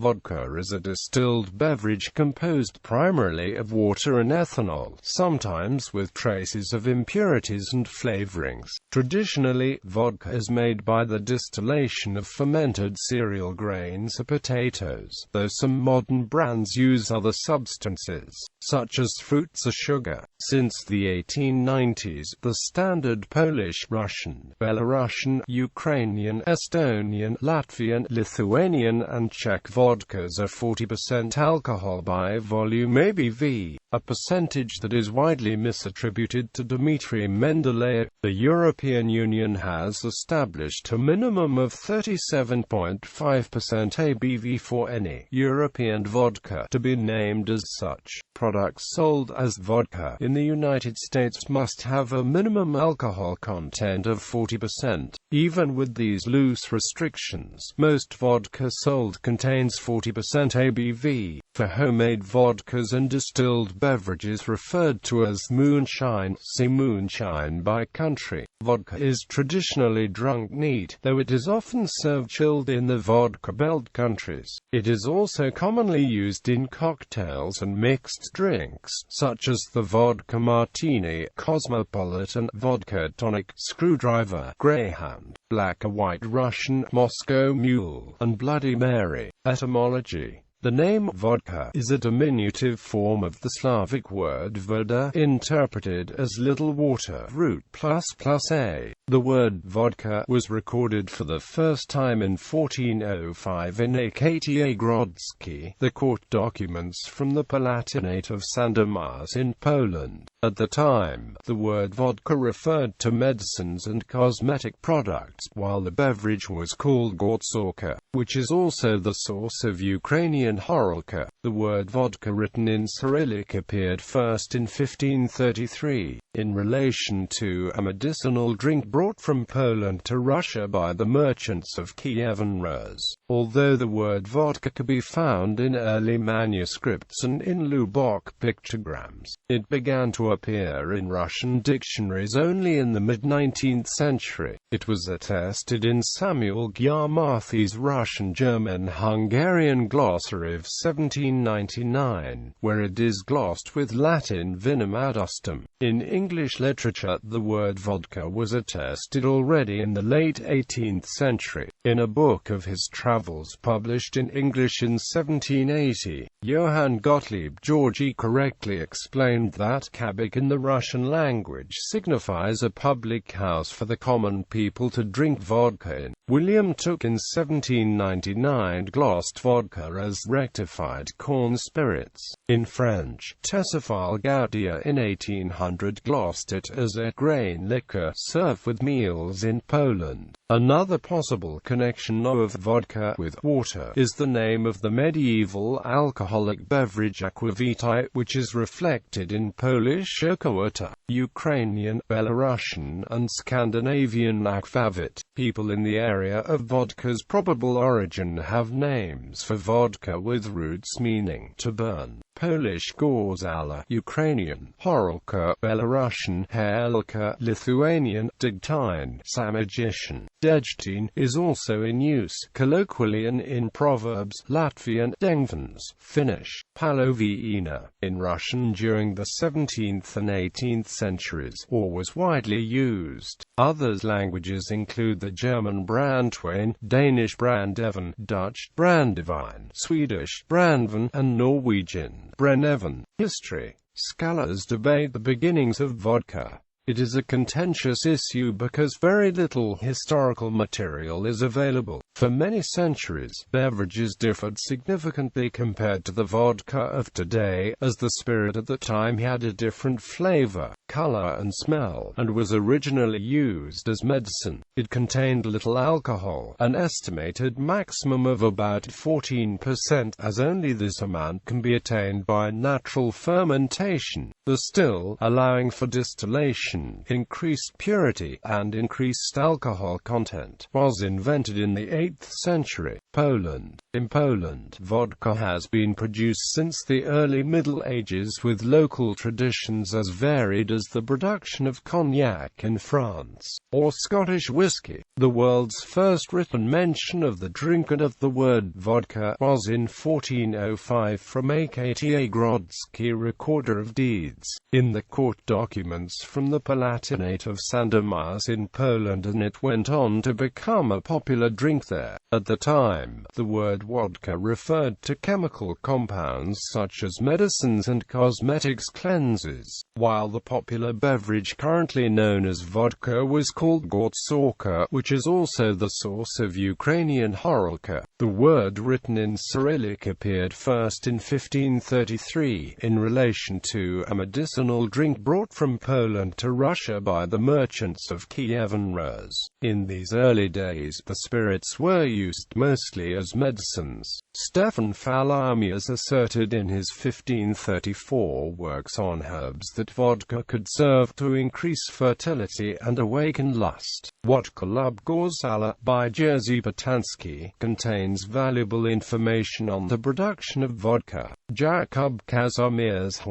Vodka is a distilled beverage composed primarily of water and ethanol, sometimes with traces of impurities and flavorings. Traditionally, vodka is made by the distillation of fermented cereal grains or potatoes, though some modern brands use other substances, such as fruits or sugar. Since the 1890s, the standard Polish, Russian, Belarusian, Ukrainian, Estonian, Latvian, Lithuanian and Czech vodkas are 40% alcohol by volume ABV, a percentage that is widely misattributed to Dmitri Mendeleev. The European Union has established a minimum of 37.5% ABV for any European vodka to be named as such. Products sold as vodka in the United States must have a minimum alcohol content of 40%. Even with these loose restrictions, most vodka sold contains 40% ABV. For homemade vodkas and distilled beverages referred to as moonshine, see moonshine by country. Vodka is traditionally drunk neat, though it is often served chilled in the vodka belt countries. It is also commonly used in cocktails and mixed drinks, such as the vodka martini, cosmopolitan, vodka tonic, screwdriver, greyhound, black or white Russian, Moscow Mule, and Bloody Mary. Etymology. The name vodka is a diminutive form of the Slavic word voda, interpreted as little water, root ++a. The word vodka was recorded for the first time in 1405 in Akatia Grodzki, the court documents from the Palatinate of Sandomierz in Poland. At the time, the word vodka referred to medicines and cosmetic products, while the beverage was called gortsorka, which is also the source of Ukrainian horolka. The word vodka written in Cyrillic appeared first in 1533, in relation to a medicinal drink brought from Poland to Russia by the merchants of Kiev and Rus. Although the word vodka could be found in early manuscripts and in Lubok pictograms, it began to appear in Russian dictionaries only in the mid-19th century. It was attested in Samuel Gyarmathy's Russian-German-Hungarian glossary of 1799, where it is glossed with Latin vinum adustum. In English literature, the word vodka was attested already in the late 18th century. In a book of his travels published in English in 1780, Johann Gottlieb Georgi correctly explained that kabak in the Russian language signifies a public house for the common people to drink vodka in. William Tooke in 1799 glossed vodka as rectified corn spirits. In French, Tessifal Gaudia in 1800 glossed it as a grain liquor served with meals in Poland. Another possible connection of vodka with water is the name of the medieval alcoholic beverage aquavitae, which is reflected in Polish okowota, Ukrainian, Belarusian and Scandinavian akvavit. People in the area of vodka's probable origin have names for vodka with roots meaning to burn. Polish gorzala, Ukrainian horolka, Belarusian helka, Lithuanian degtine, samogitian, degtin is also in use, colloquially and in proverbs, Latvian dengvans, Finnish paloviina, in Russian during the 17th and 18th centuries, or was widely used. Other languages include the German Brandwein, Danish Brandeven, Dutch Brandewijn, Swedish Brandvan, and Norwegian Brenneven. History. Scholars debate the beginnings of vodka. It is a contentious issue because very little historical material is available. For many centuries, beverages differed significantly compared to the vodka of today, as the spirit at the time had a different flavor, color and smell, and was originally used as medicine. It contained little alcohol, an estimated maximum of about 14%, as only this amount can be attained by natural fermentation, the still allowing for distillation. distillation, increased purity, and increased alcohol content, was invented in the 8th century. Poland. In Poland, vodka has been produced since the early Middle Ages, with local traditions as varied as the production of cognac in France, or Scottish whisky. The world's first written mention of the drink and of the word vodka was in 1405 from Akta Grodzki, recorder of deeds, in the court documents from the Palatinate of Sandomierz in Poland, and it went on to become a popular drink there. At the time, the word vodka referred to chemical compounds such as medicines and cosmetics cleansers, while the popular beverage currently known as vodka was called gortsorka, which is also the source of Ukrainian horolka. The word written in Cyrillic appeared first in 1533, in relation to a medicinal drink brought from Poland to Russia by the merchants of Kiev and Rus. In these early days, the spirits were used mostly as medicines. Stefan Falamius asserted in his 1534 works on herbs that vodka could serve to increase fertility and awaken lust. Vodka Lubgorzala, by Jerzy Batansky, contains valuable information on the production of vodka. Jakub Kazimierz,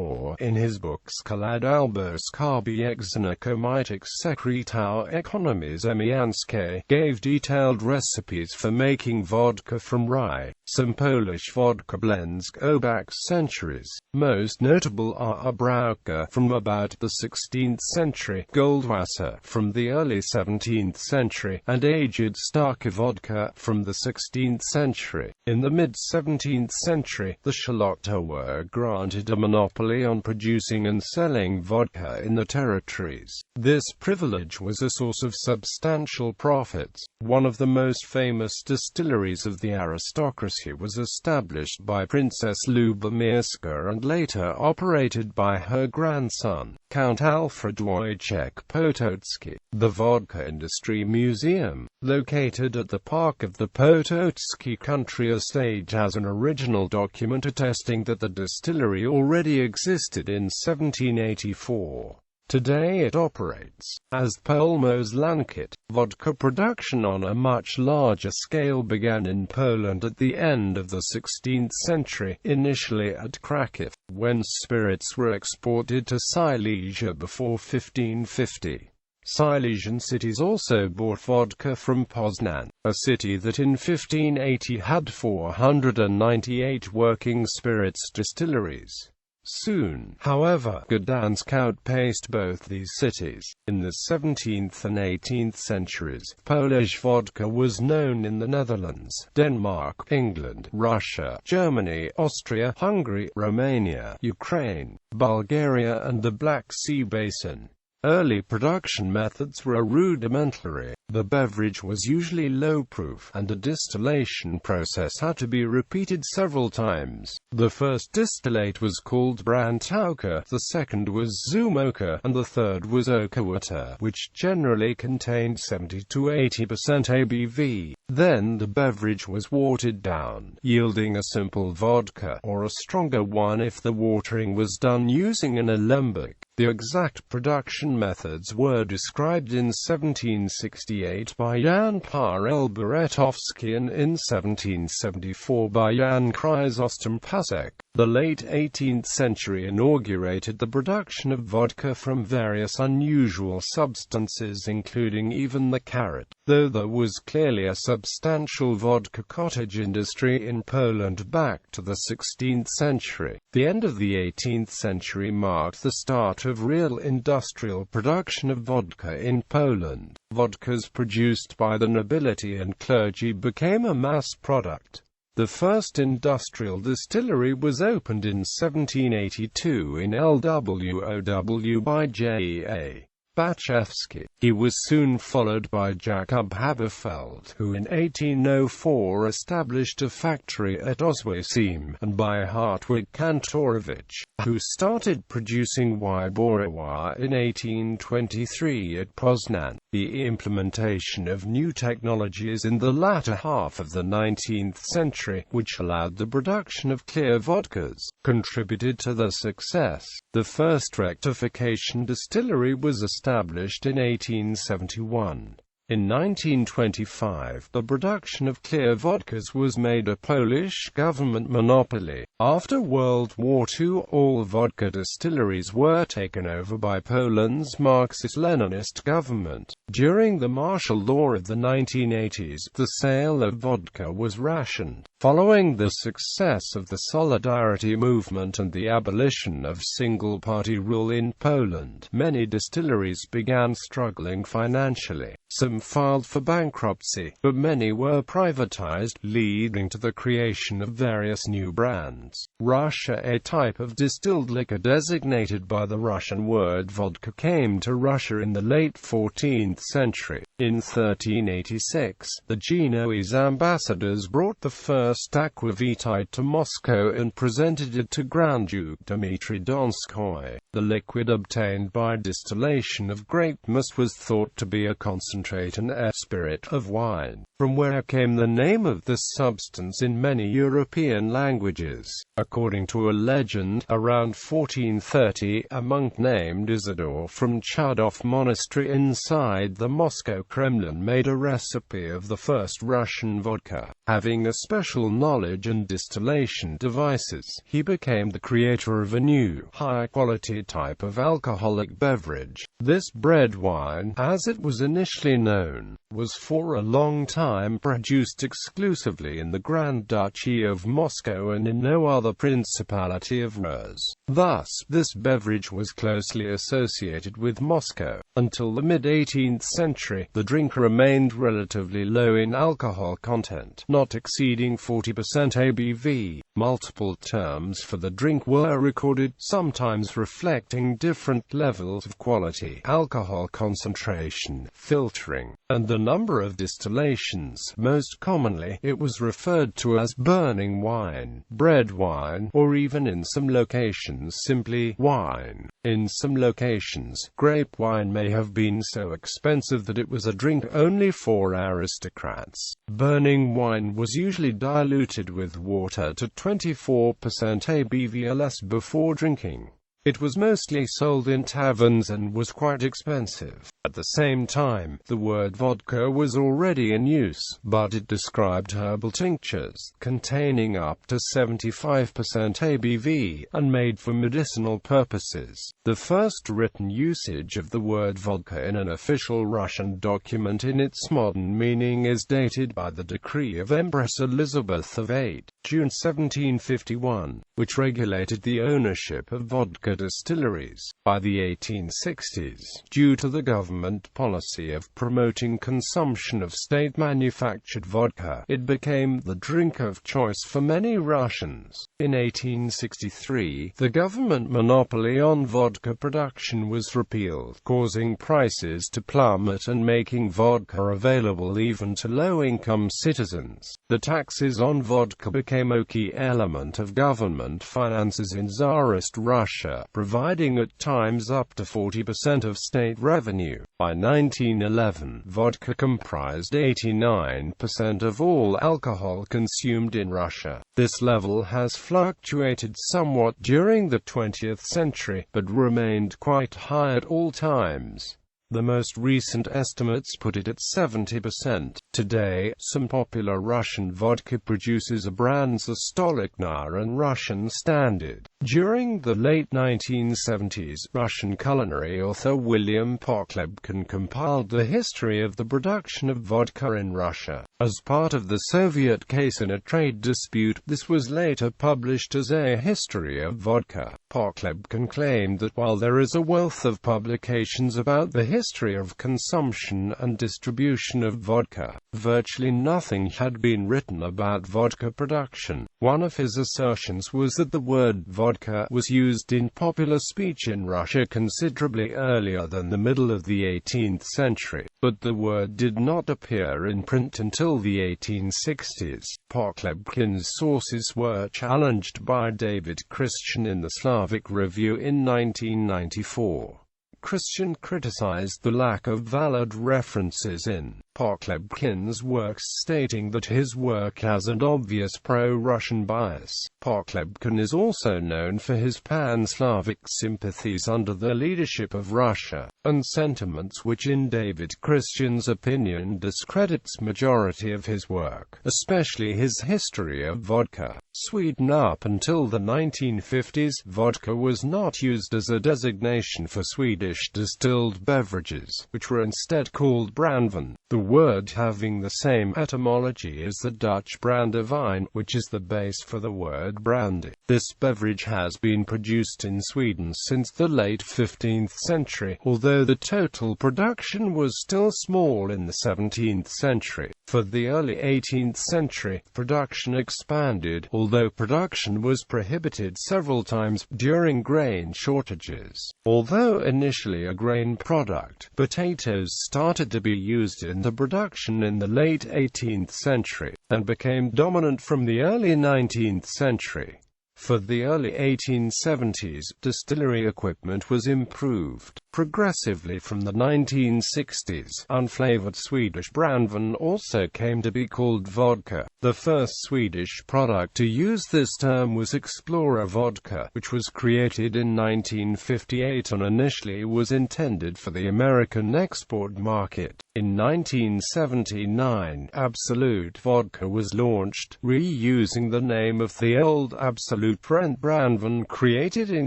in his books Skalad Alberskabi Exonokomitics Sekretau Economies Emianskie, gave detailed recipes for making vodka from rye. Some Polish vodka blends go back centuries. Most notable are Brauka from about the 16th century, Goldwasser from the early 17th century, and aged Starka vodka from the 16th century. In the mid-17th century, the Szlachta were granted a monopoly on producing and selling vodka in the territories. This privilege was a source of substantial profits. One of the most famous distilleries of the aristocracy was established by Princess Lubomirska and later operated by her grandson, Count Alfred Wojciech Potocki. The Vodka Industry Museum, located at the park of the Potocki Country Estate, has an original document attesting that the distillery already existed in 1784. Today it operates as Polmos Lankit. Vodka production on a much larger scale began in Poland at the end of the 16th century, initially at Kraków, when spirits were exported to Silesia before 1550. Silesian cities also bought vodka from Poznan, a city that in 1580 had 498 working spirits distilleries. Soon, however, Gdansk outpaced both these cities. In the 17th and 18th centuries, Polish vodka was known in the Netherlands, Denmark, England, Russia, Germany, Austria, Hungary, Romania, Ukraine, Bulgaria and the Black Sea Basin. Early production methods were rudimentary. The beverage was usually low-proof, and a distillation process had to be repeated several times. The first distillate was called Brantauka, the second was Zumoka, and the third was Okawata, which generally contained 70 to 80% ABV. Then the beverage was watered down, yielding a simple vodka, or a stronger one if the watering was done using an alembic. The exact production methods were described in 1768 by Jan Parel Beretovsky and in 1774 by Jan Chrysostom Pasek. The late 18th century inaugurated the production of vodka from various unusual substances, including even the carrot. Though there was clearly a substantial vodka cottage industry in Poland back to the 16th century, the end of the 18th century marked the start of real industrial production of vodka in Poland. Vodkas produced by the nobility and clergy became a mass product. The first industrial distillery was opened in 1782 in Lwow by J.A. Bachevsky. He was soon followed by Jakub Haberfeld, who in 1804 established a factory at Oswiecim, and by Hartwig Kantorowicz, who started producing Wyborowa in 1823 at Poznan. The implementation of new technologies in the latter half of the 19th century, which allowed the production of clear vodkas, contributed to their success. The first rectification distillery was established established in 1871. In 1925, the production of clear vodkas was made a Polish government monopoly. After World War II, all vodka distilleries were taken over by Poland's Marxist-Leninist government. During the martial law of the 1980s, the sale of vodka was rationed. Following the success of the Solidarity movement and the abolition of single-party rule in Poland, many distilleries began struggling financially. Some filed for bankruptcy, but many were privatized, leading to the creation of various new brands. Russia, a type of distilled liquor designated by the Russian word vodka, came to Russia in the late 14th century. In 1386, the Genoese ambassadors brought the first aquavitae to Moscow and presented it to Grand Duke Dmitri Donskoy. The liquid obtained by distillation of grape must was thought to be a concentrate and spirit of wine, from where came the name of this substance in many European languages. According to a legend, around 1430, a monk named Isidore from Chudov Monastery inside the Moscow Kremlin made a recipe of the first Russian vodka. Having a special knowledge and distillation devices, he became the creator of a new, high-quality type of alcoholic beverage. This bread wine, as it was initially known, was for a long time produced exclusively in the Grand Duchy of Moscow and in no other principality of Rus. Thus, this beverage was closely associated with Moscow. Until the mid-18th century, the drink remained relatively low in alcohol content, not exceeding 40% ABV. Multiple terms for the drink were recorded, sometimes reflecting different levels of quality, alcohol concentration, filtering, and the number of distillations. Most commonly, it was referred to as burning wine, bread wine, or even in some locations simply wine. In some locations, grape wine may have been so expensive that it was a drink only for aristocrats. Burning wine was usually diluted with water to 24% ABV or less before drinking. It was mostly sold in taverns and was quite expensive. At the same time, the word vodka was already in use, but it described herbal tinctures, containing up to 75% ABV, and made for medicinal purposes. The first written usage of the word vodka in an official Russian document in its modern meaning is dated by the decree of Empress Elizabeth of 8 June 1751, which regulated the ownership of vodka distilleries. By the 1860s, due to the government policy of promoting consumption of state-manufactured vodka, it became the drink of choice for many Russians. In 1863, the government monopoly on vodka production was repealed, causing prices to plummet and making vodka available even to low-income citizens. The taxes on vodka became a key element of government finances in Tsarist Russia, providing at times up to 40% of state revenue. By 1911, vodka comprised 89% of all alcohol consumed in Russia. This level has fluctuated somewhat during the 20th century, but remained quite high at all times. The most recent estimates put it at 70%. Today, some popular Russian vodka producers are brands Stolichnaya and Russian Standard. During the late 1970s, Russian culinary author William Pochlebkin compiled the history of the production of vodka in Russia. As part of the Soviet case in a trade dispute, this was later published as a history of vodka. Pochlebkin claimed that while there is a wealth of publications about the history of consumption and distribution of vodka, virtually nothing had been written about vodka production. One of his assertions was that the word vodka was used in popular speech in Russia considerably earlier than the middle of the 18th century, but the word did not appear in print until the 1860s. Pochlebkin's sources were challenged by David Christian in the Slavic Review in 1994. Christian criticized the lack of valid references in Poklebkin's works, stating that his work has an obvious pro-Russian bias. Poklebkin is also known for his pan-Slavic sympathies under the leadership of Russia, and sentiments which in David Christian's opinion discredits majority of his work, especially his history of vodka. Sweden. Up until the 1950s, vodka was not used as a designation for Swedish distilled beverages, which were instead called brandvin, the word having the same etymology as the Dutch brandewijn, which is the base for the word brandy. This beverage has been produced in Sweden since the late 15th century, although the total production was still small in the 17th century. For the early 18th century, production expanded, although production was prohibited several times during grain shortages. Although initially a grain product, potatoes started to be used in the production in the late 18th century, and became dominant from the early 19th century. For the early 1870s, distillery equipment was improved progressively from the 1960s. Unflavored Swedish brandvin also came to be called vodka. The first Swedish product to use this term was Explorer vodka, which was created in 1958 and initially was intended for the American export market. In 1979, Absolute Vodka was launched, reusing the name of the old Absolute brandvin created in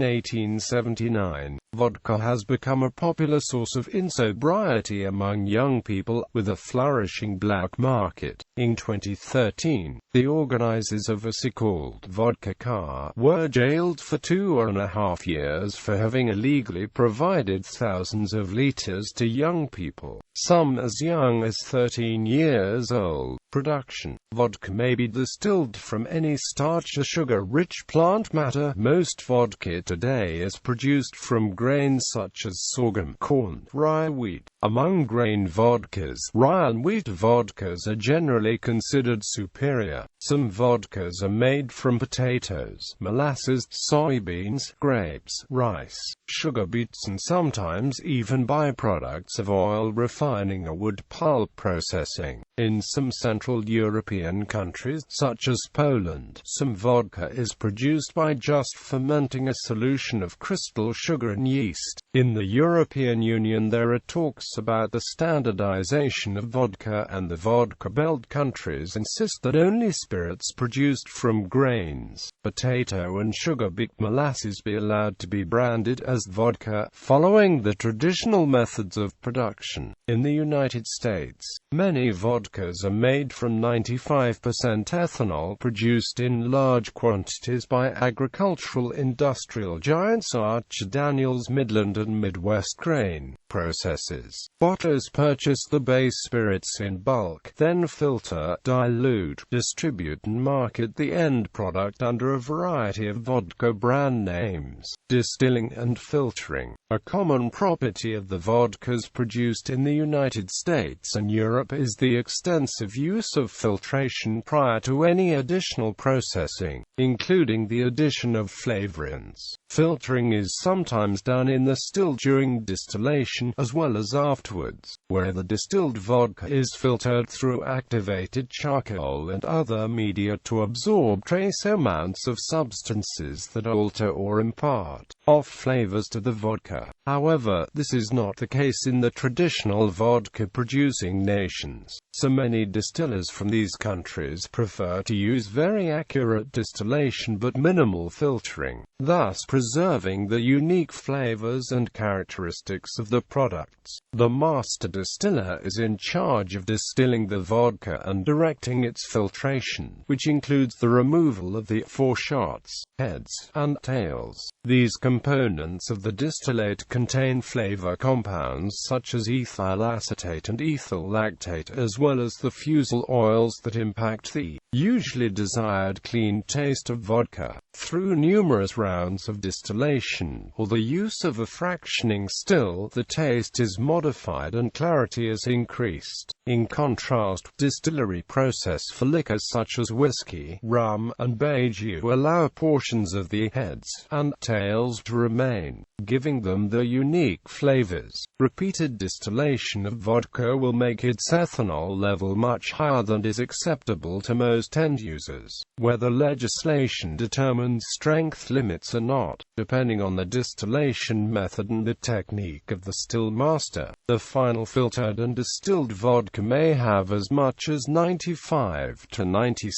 1879. Vodka has become a popular source of insobriety among young people, with a flourishing black market. In 2013, the organizers of a so-called vodka car were jailed for 2.5 years for having illegally provided thousands of liters to young people, some as young as 13 years old. Production. Vodka may be distilled from any starch or sugar-rich plant matter. Most vodka today is produced from grains such as sorghum, corn, rye, wheat. Among grain vodkas, rye and wheat vodkas are generally considered superior. Some vodkas are made from potatoes, molasses, soybeans, grapes, rice, sugar beets, and sometimes even byproducts of oil refining or wood pulp processing. In some Central European countries, such as Poland, some vodka is produced by just fermenting a solution of crystal sugar and yeast. In the European Union, there are talks about the standardization of vodka, and the vodka belt countries insist that only spirits produced from grains, potato and sugar beet molasses be allowed to be branded as vodka, following the traditional methods of production. In the United States, many vodkas are made from 95% ethanol produced in large quantities by agricultural industrial giants Archer Daniels, Midland and Midwest grain processes. Bottlers purchase the base spirits in bulk, then filter, dilute, distribute and market the end product under a variety of vodka brand names. Distilling and filtering. A common property of the vodkas produced in the United States and Europe is the extensive use of filtration prior to any additional processing, including the addition of flavorings. Filtering is sometimes done in the still during distillation, as well as afterwards, where the distilled vodka is filtered through activated charcoal and other media to absorb trace amounts of substances that alter or impart off flavors to the vodka. However, this is not the case in the traditional vodka-producing nations. So many distillers from these countries prefer to use very accurate distillation but minimal filtering, thus preserving the unique flavors and characteristics of the products. The master distiller is in charge of distilling the vodka and directing its filtration, which includes the removal of the foreshots, heads, and tails. These components of the distillate contain flavor compounds such as ethyl acetate and ethyl lactate, as well as the fusel oils that impact the usually desired clean taste of vodka. Through numerous rounds of distillation, or the use of a fractioning still, the taste is modified and clarity is increased. In contrast, distillery process for liquors such as whiskey, rum, and baijiu allow portions of the heads and tails to remain, giving them their unique flavors. Repeated distillation distillation of vodka will make its ethanol level much higher than is acceptable to most end users, whether legislation determines strength limits or not, depending on the distillation method and the technique of the still master. The final filtered and distilled vodka may have as much as 95 to 96%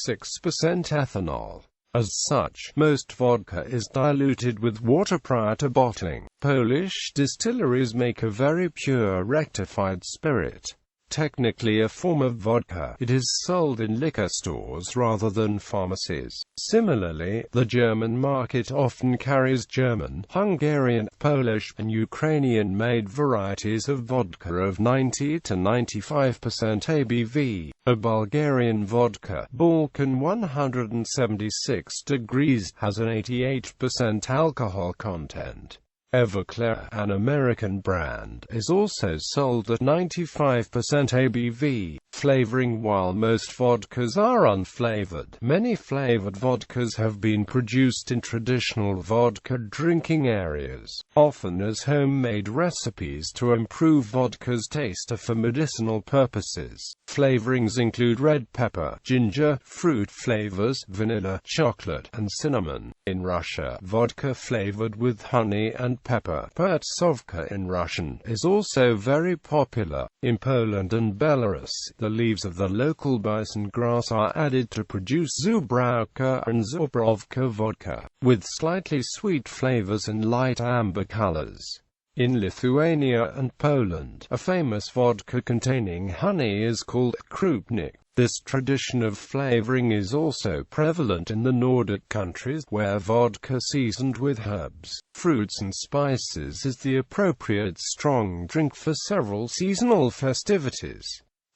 ethanol. As such, most vodka is diluted with water prior to bottling. Polish distilleries make a very pure rectified spirit. Technically a form of vodka, it is sold in liquor stores rather than pharmacies. Similarly, the German market often carries German, Hungarian, Polish, and Ukrainian-made varieties of vodka of 90 to 95% ABV. A Bulgarian vodka, Balkan 176 degrees, has an 88% alcohol content. Everclear, an American brand, is also sold at 95% ABV, flavoring. While most vodkas are unflavored, many flavored vodkas have been produced in traditional vodka drinking areas, often as homemade recipes to improve vodka's taste or for medicinal purposes. Flavorings include red pepper, ginger, fruit flavors, vanilla, chocolate, and cinnamon. In Russia, vodka flavored with honey and pepper, pertsovka in Russian, is also very popular. In Poland and Belarus, the leaves of the local bison grass are added to produce zubrowka and zubrovka vodka, with slightly sweet flavors and light amber colors. In Lithuania and Poland, a famous vodka containing honey is called krupnik. This tradition of flavoring is also prevalent in the Nordic countries, where vodka seasoned with herbs, fruits and spices is the appropriate strong drink for several seasonal festivities.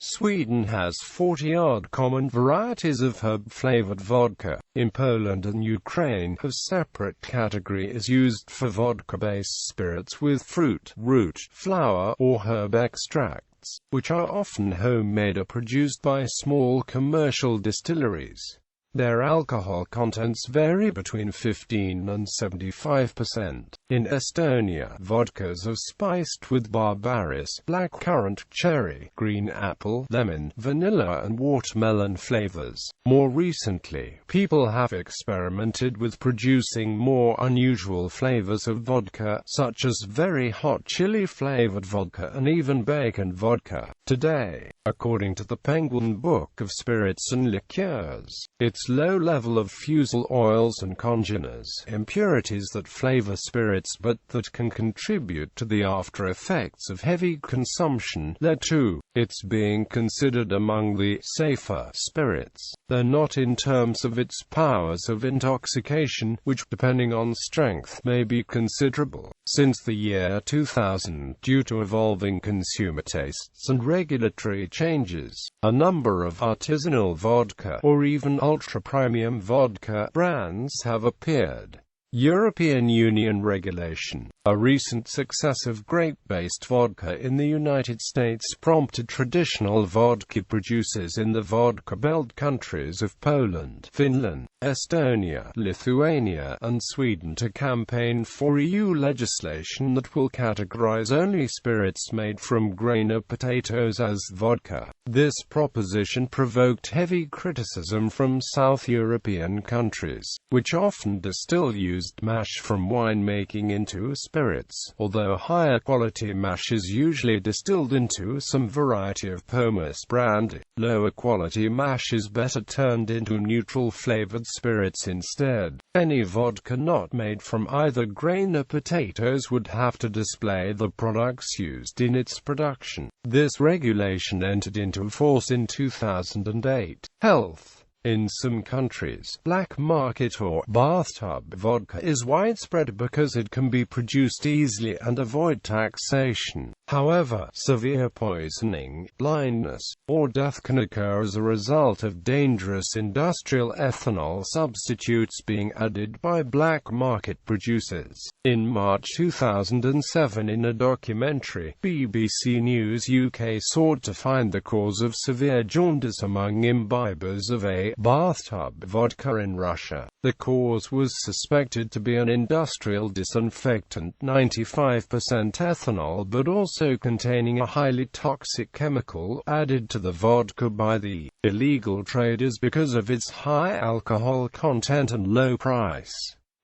Sweden has 40-odd common varieties of herb-flavored vodka. In Poland and Ukraine, a separate category is used for vodka-based spirits with fruit, root, flower, or herb extracts, which are often homemade or produced by small commercial distilleries. Their alcohol contents vary between 15 and 75%. In Estonia, vodkas are spiced with barberries, blackcurrant, cherry, green apple, lemon, vanilla and watermelon flavors. More recently, people have experimented with producing more unusual flavors of vodka, such as very hot chili-flavored vodka and even bacon vodka. Today, according to the Penguin Book of Spirits and Liqueurs, its low level of fusel oils and congeners, impurities that flavor spirits but that can contribute to the after effects of heavy consumption, led to its being considered among the safer spirits, though not in terms of its powers of intoxication, which, depending on strength, may be considerable. Since the year 2000, due to evolving consumer tastes and regulatory changes, a number of artisanal vodka, or even ultra-premium vodka, brands have appeared. European Union regulation. A recent success of grape-based vodka in the United States prompted traditional vodka producers in the vodka belt countries of Poland, Finland, Estonia, Lithuania, and Sweden to campaign for EU legislation that will categorize only spirits made from grain or potatoes as vodka. This proposition provoked heavy criticism from South European countries, which often distill used mash from winemaking into spirits, although higher quality mash is usually distilled into some variety of pomace brandy. Lower quality mash is better turned into neutral flavored spirits instead. Any vodka not made from either grain or potatoes would have to display the products used in its production. This regulation entered into force in 2008. Health. In some countries, black market or bathtub vodka is widespread because it can be produced easily and avoid taxation. However, severe poisoning, blindness, or death can occur as a result of dangerous industrial ethanol substitutes being added by black market producers. In March 2007, in a documentary, BBC News UK sought to find the cause of severe jaundice among imbibers of a bathtub vodka in Russia. The cause was suspected to be an industrial disinfectant, 95% ethanol, but also also containing a highly toxic chemical added to the vodka by the illegal traders because of its high alcohol content and low price.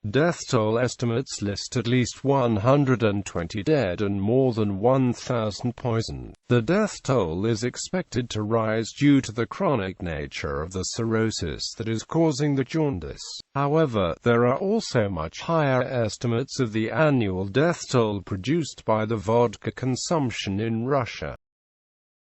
Death toll estimates list at least 120 dead and more than 1,000 poisoned. The death toll is expected to rise due to the chronic nature of the cirrhosis that is causing the jaundice. However, there are also much higher estimates of the annual death toll produced by the vodka consumption in Russia.